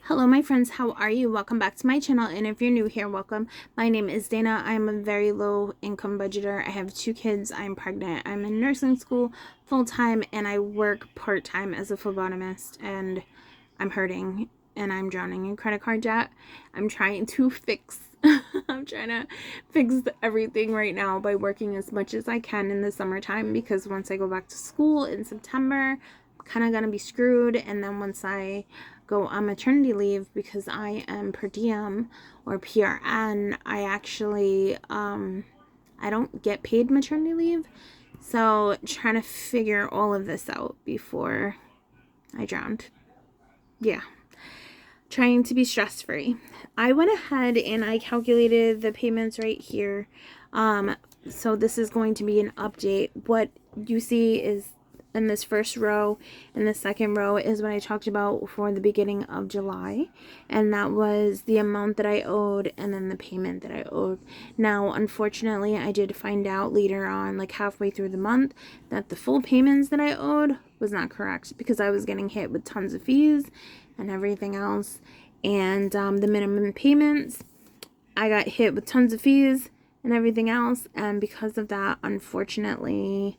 Hello my friends, how are you? Welcome back to my channel, and if you're new here, welcome. My name is Dana. I'm a very low income budgeter. I have 2 kids. I'm pregnant. I'm in nursing school full-time, and I work part-time as a phlebotomist, and I'm hurting and I'm drowning in credit card debt. I'm trying to fix I'm trying to fix everything right now by working as much as I can in the summertime, because once I go back to school in September, I'm kind of going to be screwed. And then once I go on maternity leave, because I am per diem or PRN, I actually I don't get paid maternity leave. So trying to figure all of this out before I drowned. Yeah, trying to be stress free. I went ahead and I calculated the payments right here. So this is going to be an update. What you see is in this first row, and the second row is what I talked about for the beginning of July, and that was the amount that I owed and then the payment that I owed. Now unfortunately, I did find out later on, like halfway through the month, that the full payments that I owed was not correct, because I was getting hit with tons of fees and everything else. And the minimum payments, I got hit with tons of fees and everything else, and because of that, unfortunately,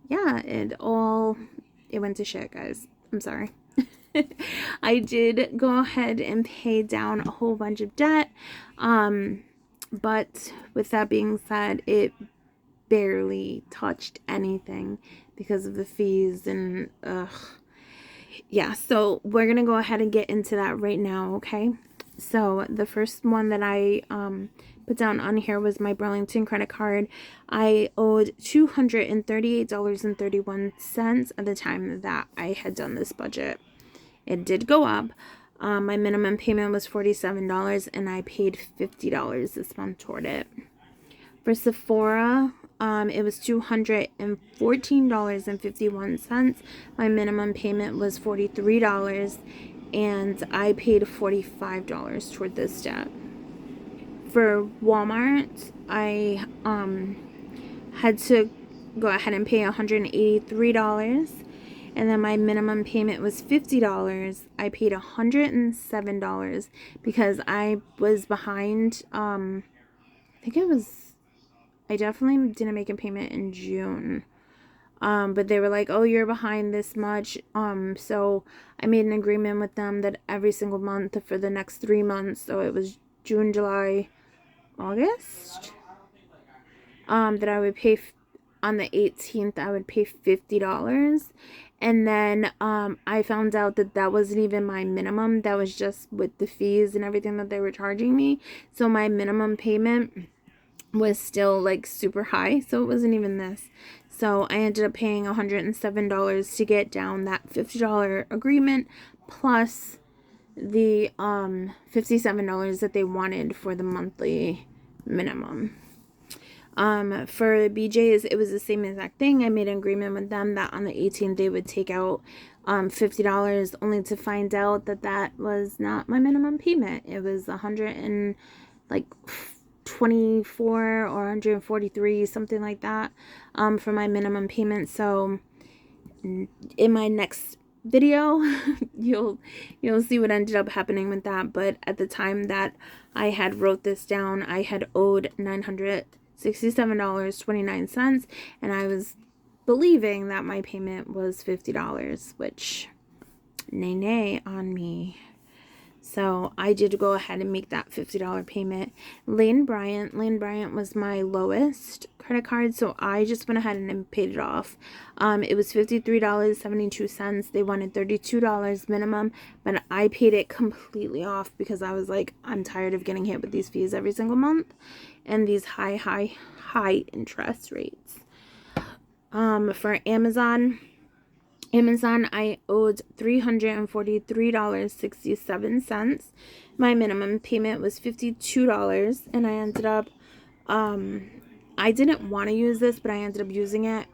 yeah, it went to shit, guys. I'm sorry. I did go ahead and pay down a whole bunch of debt, but with that being said, it barely touched anything because of the fees and yeah, so we're gonna go ahead and get into that right now, okay? So the first one that I put down on here was my Burlington credit card. I owed $238.31 at the time that I had done this budget. It did go up. My minimum payment was $47, and I paid $50 this month toward it. For Sephora, it was $214.51. My minimum payment was $43, and I paid $45 toward this debt. For Walmart, I had to go ahead and pay $183, and then my minimum payment was $50. I paid $107 because I was behind. I think it was, I definitely didn't make a payment in June. But they were like, oh, you're behind this much. So I made an agreement with them that every single month for the next 3 months, so it was June, July, August, that I would pay on the 18th, I would pay $50. And then I found out that that wasn't even my minimum. That was just with the fees and everything that they were charging me. So my minimum payment was still like super high, so it wasn't even this. So I ended up paying $107 to get down that $50 agreement, plus the $57 that they wanted for the monthly minimum. For BJ's, it was the same exact thing. I made an agreement with them that on the 18th they would take out $50, only to find out that that was not my minimum payment. It was 124 or 143, something like that, for my minimum payment. So in my next video you'll see what ended up happening with that. But at the time that I had wrote this down, I had owed $967.29, and I was believing that my payment was $50, which nay on me. So I did go ahead and make that $50 payment. Lane Bryant was my lowest credit card, so I just went ahead and paid it off. It was $53.72. They wanted $32 minimum, but I paid it completely off because I was like, I'm tired of getting hit with these fees every single month and these high interest rates. For Amazon, I owed $343.67. My minimum payment was $52, and I ended up, I didn't want to use this, but I ended up using it,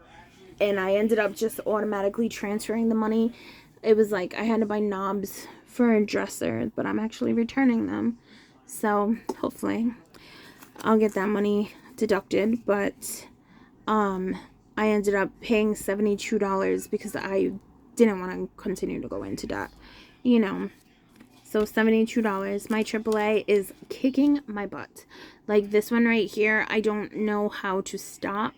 and I ended up just automatically transferring the money. It was like I had to buy knobs for a dresser, but I'm actually returning them, so hopefully I'll get that money deducted. But I ended up paying $72 because I didn't want to continue to go into debt, you know. So $72. My AAA is kicking my butt. Like this one right here, I don't know how to stop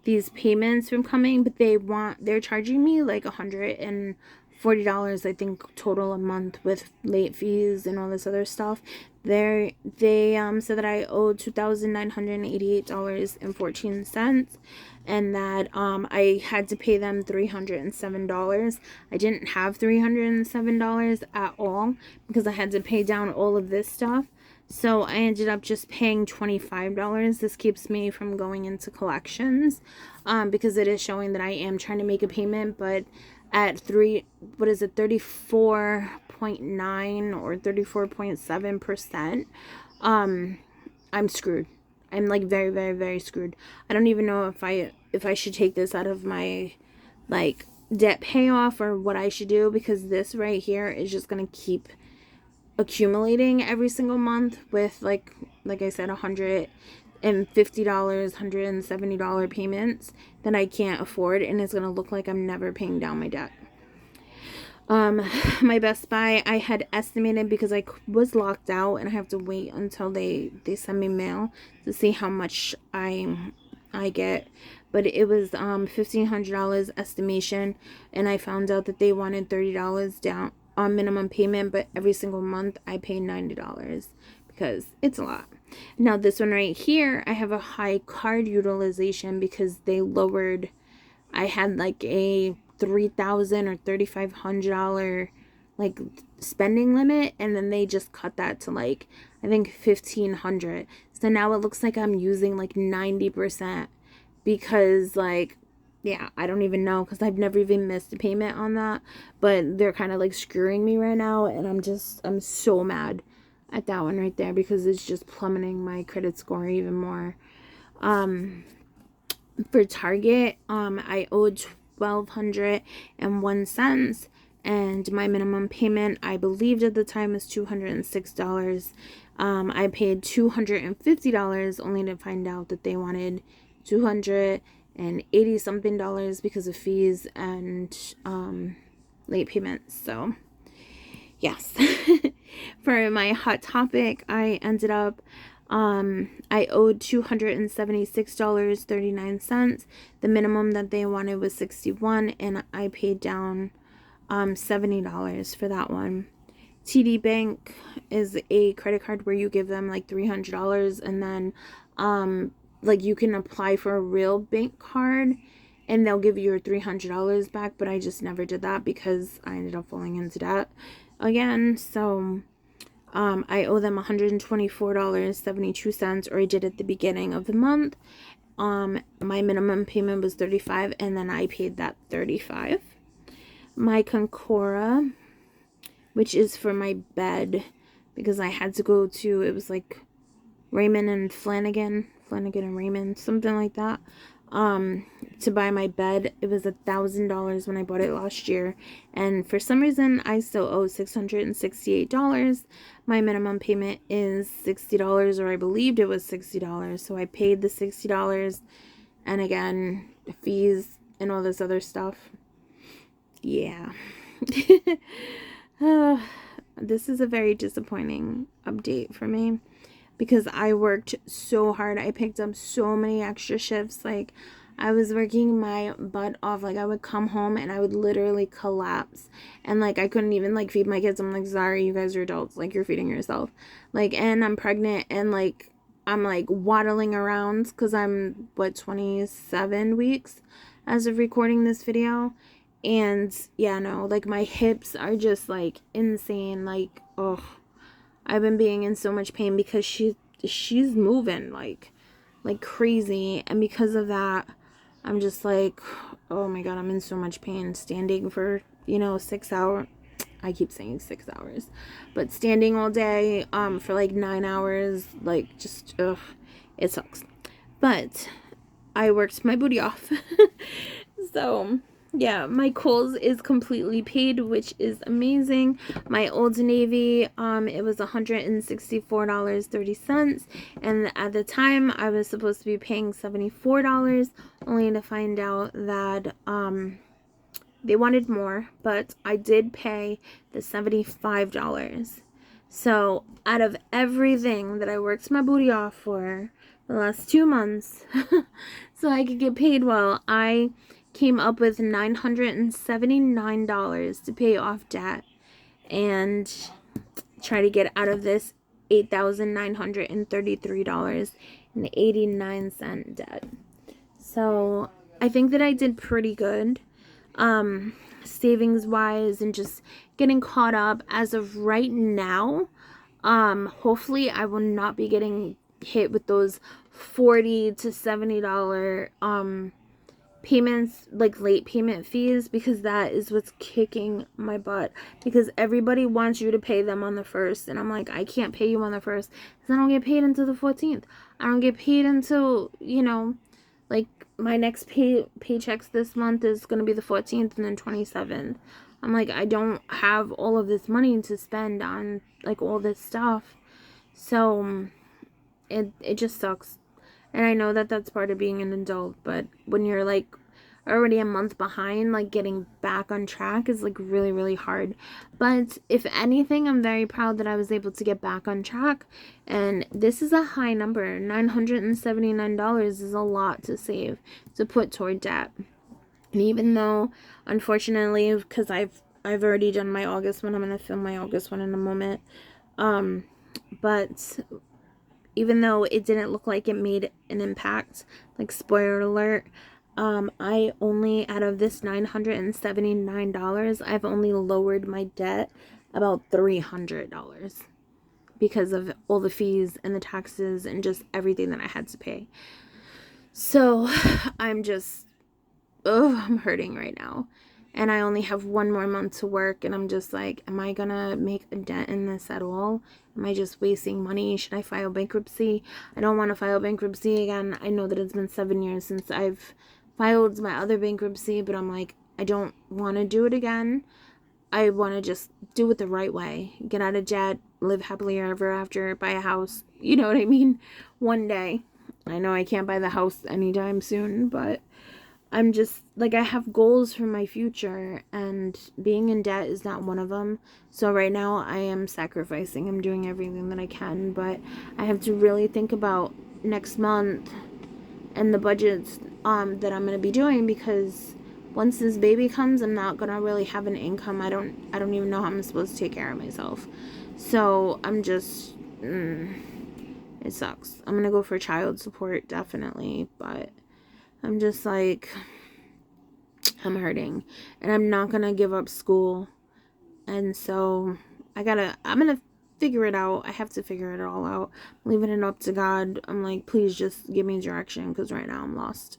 these payments from coming, but they're charging me like $140, I think, total a month with late fees and all this other stuff. They said that I owe $2,988.14, and that I had to pay them $307. I didn't have $307 at all because I had to pay down all of this stuff. So I ended up just paying $25. This keeps me from going into collections because it is showing that I am trying to make a payment, but at 34.9 or 34.7%, I'm screwed. I'm like very, very, very screwed. I don't even know if I should take this out of my like debt payoff or what I should do, because this right here is just gonna keep accumulating every single month with like I said, $150, $170 payments that I can't afford, and it's gonna look like I'm never paying down my debt. My Best Buy, I had estimated, because I was locked out and I have to wait until they send me mail to see how much I get, but it was $1,500 estimation, and I found out that they wanted $30 down on minimum payment, but every single month I pay $90 because it's a lot. Now this one right here, I have a high card utilization because they lowered, I had like a $3,000 or $3,500 like spending limit, and then they just cut that to like I think $1,500. So now it looks like I'm using like 90%, because like, yeah, I don't even know, because I've never even missed a payment on that, but they're kind of like screwing me right now, and I'm so mad at that one right there, because it's just plummeting my credit score even more. For Target, I owed $1,201, and my minimum payment, I believed at the time, was $206. I paid $250 only to find out that they wanted $280 something because of fees and late payments. So yes. For my Hot Topic, I ended up I owed $276.39. The minimum that they wanted was $61, and I paid down $70 for that one. TD Bank is a credit card where you give them like $300, and then like you can apply for a real bank card and they'll give you your $300 back, but I just never did that because I ended up falling into debt again. So I owe them $124.72, or I did at the beginning of the month. My minimum payment was $35, and then I paid that $35. My Concora, which is for my bed, because I had to go to, it was like Raymond and Flanagan and Raymond, something like that, to buy my bed. It was $1,000 when I bought it last year, and for some reason I still owe $668. My minimum payment is $60, or I believed it was $60, so I paid the $60, and again, fees and all this other stuff. Yeah. This is a very disappointing update for me, because I worked so hard. I picked up so many extra shifts. Like, I was working my butt off. Like, I would come home and I would literally collapse, and like I couldn't even like feed my kids. I'm like, sorry, you guys are adults, like, you're feeding yourself. Like, and I'm pregnant, and like I'm like waddling around because I'm 27 weeks as of recording this video. And yeah, no, like my hips are just like insane. Like, oh, I've been being in so much pain because she's moving like crazy, and because of that, I'm just like, oh my god, I'm in so much pain. Standing for 6 hours. I keep saying 6 hours, but standing all day for like 9 hours, like, just it sucks. But I worked my booty off. So yeah, my Kohl's is completely paid, which is amazing. My Old Navy, it was $164.30, and at the time I was supposed to be paying $74, only to find out that they wanted more, but I did pay the $75. So out of everything that I worked my booty off for the last 2 months so I could get paid well, I came up with $979 to pay off debt and try to get out of this $8,933.89 debt. So I think that I did pretty good, savings wise, and just getting caught up as of right now. Hopefully I will not be getting hit with those $40 to $70 payments, like late payment fees, because that is what's kicking my butt, because everybody wants you to pay them on the 1st, and I'm like, I can't pay you on the 1st because I don't get paid until the 14th. I don't get paid until, you know, like my next paychecks this month is going to be the 14th and then 27th. I'm like, I don't have all of this money to spend on like all this stuff. So it just sucks. And I know that that's part of being an adult, but when you're like already a month behind, like getting back on track is like really, really hard. But if anything, I'm very proud that I was able to get back on track. And this is a high number. $979 is a lot to save, to put toward debt. And even though, unfortunately, because I've already done my August one, I'm going to film my August one in a moment. But even though it didn't look like it made an impact, like spoiler alert, I only, out of this $979, I've only lowered my debt about $300 because of all the fees and the taxes and just everything that I had to pay. So I'm just, I'm hurting right now. And I only have 1 more month to work, and I'm just like, am I gonna make a dent in this at all? Am I just wasting money? Should I file bankruptcy? I don't want to file bankruptcy again. I know that it's been 7 years since I've filed my other bankruptcy, but I'm like, I don't want to do it again. I want to just do it the right way. Get out of debt, live happily ever after, buy a house. You know what I mean? One day. I know I can't buy the house anytime soon, but I'm just, like, I have goals for my future, and being in debt is not one of them. So right now I am sacrificing. I'm doing everything that I can, but I have to really think about next month and the budgets that I'm going to be doing, because once this baby comes, I'm not going to really have an income. I don't even know how I'm supposed to take care of myself. So I'm just, it sucks. I'm going to go for child support, definitely, but I'm just like, I'm hurting, and I'm not gonna give up school, and so I'm gonna figure it out. I have to figure it all out. I'm leaving it up to God. I'm like, please just give me direction, because right now I'm lost.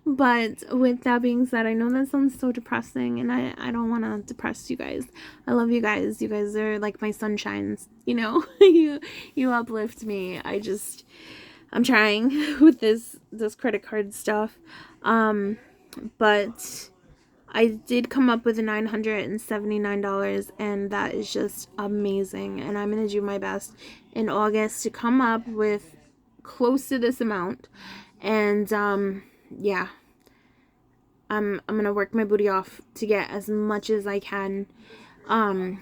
But with that being said, I know that sounds so depressing, and I don't want to depress you guys. I love you guys. You guys are like my sunshines, you know. you uplift me. I'm trying with this credit card stuff. But I did come up with $979, and that is just amazing. And I'm going to do my best in August to come up with close to this amount. And, yeah, I'm going to work my booty off to get as much as I can. Oh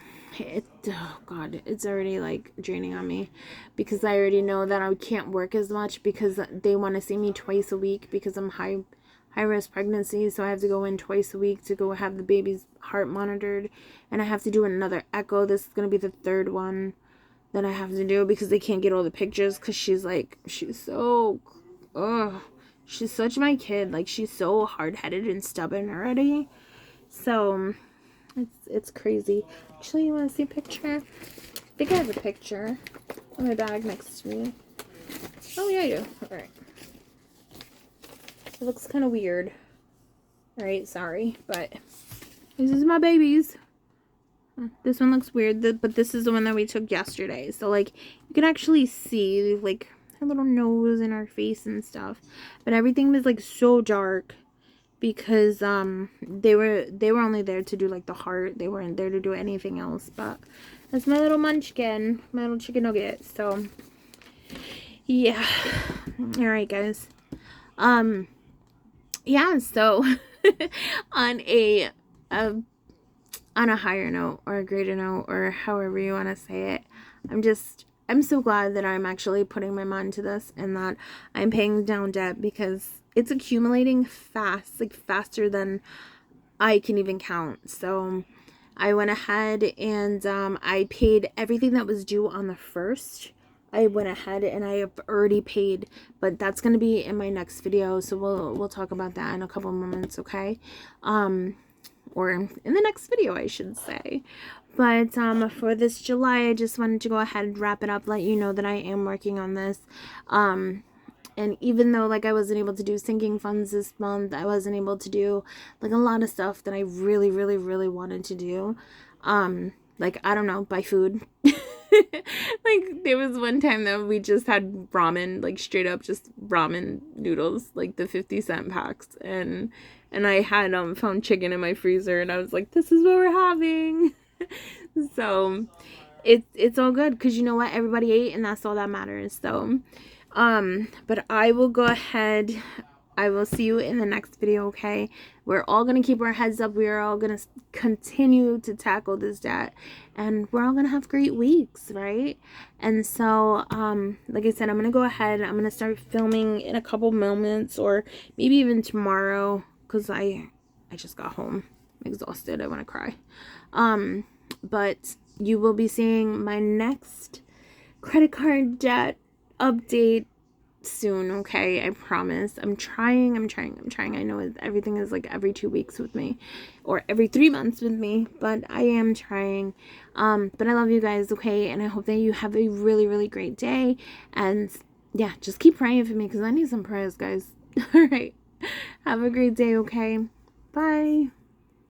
God, it's already like draining on me, because I already know that I can't work as much, because they want to see me twice a week, because I'm high risk pregnancy. So I have to go in twice a week to go have the baby's heart monitored, and I have to do another echo. This is going to be the 3rd one that I have to do, because they can't get all the pictures, because she's such my kid. Like, she's so hard-headed and stubborn already. So it's crazy. Actually, you want to see a picture? I think I have a picture in my bag next to me. Oh yeah, I do. Alright. It looks kind of weird. Alright, sorry, but this is my babies. This one looks weird, but this is the one that we took yesterday. So, like, you can actually see, like, her little nose and her face and stuff. But everything was, like, so dark, because they were only there to do, like, the heart. They weren't there to do anything else. But that's my little munchkin, my little chicken nugget. So yeah. All right, guys. Yeah, so on a on a higher note or a greater note or however you want to say it, I'm so glad that I'm actually putting my mind to this and that I'm paying down debt, because it's accumulating fast, like faster than I can even count. So I went ahead and I paid everything that was due on the 1st. I went ahead and I have already paid, but that's going to be in my next video, so we'll talk about that in a couple moments, okay? Or in the next video, I should say. But for this July, I just wanted to go ahead and wrap it up, let you know that I am working on this. And even though, like, I wasn't able to do sinking funds this month, I wasn't able to do, like, a lot of stuff that I really, really, really wanted to do. Like, I don't know, buy food. Like, there was one time that we just had ramen, like, straight up just ramen noodles, like the 50-cent packs. And I had found chicken in my freezer, and I was like, this is what we're having. So it's all good, because you know what, everybody ate, and that's all that matters. So but I will go ahead, I will see you in the next video, okay? We're all gonna keep our heads up. We are all gonna continue to tackle this debt, and we're all gonna have great weeks, right? And so like I said, I'm gonna go ahead, I'm gonna start filming in a couple moments, or maybe even tomorrow, because I just got home. I'm exhausted. I want to cry. But you will be seeing my next credit card debt update soon, okay? I promise. I'm trying. I know everything is like every 2 weeks with me, or every 3 months with me, but I am trying. But I love you guys, okay? And I hope that you have a really, really great day. And yeah, just keep praying for me, because I need some prayers, guys. All right. Have a great day, okay? Bye.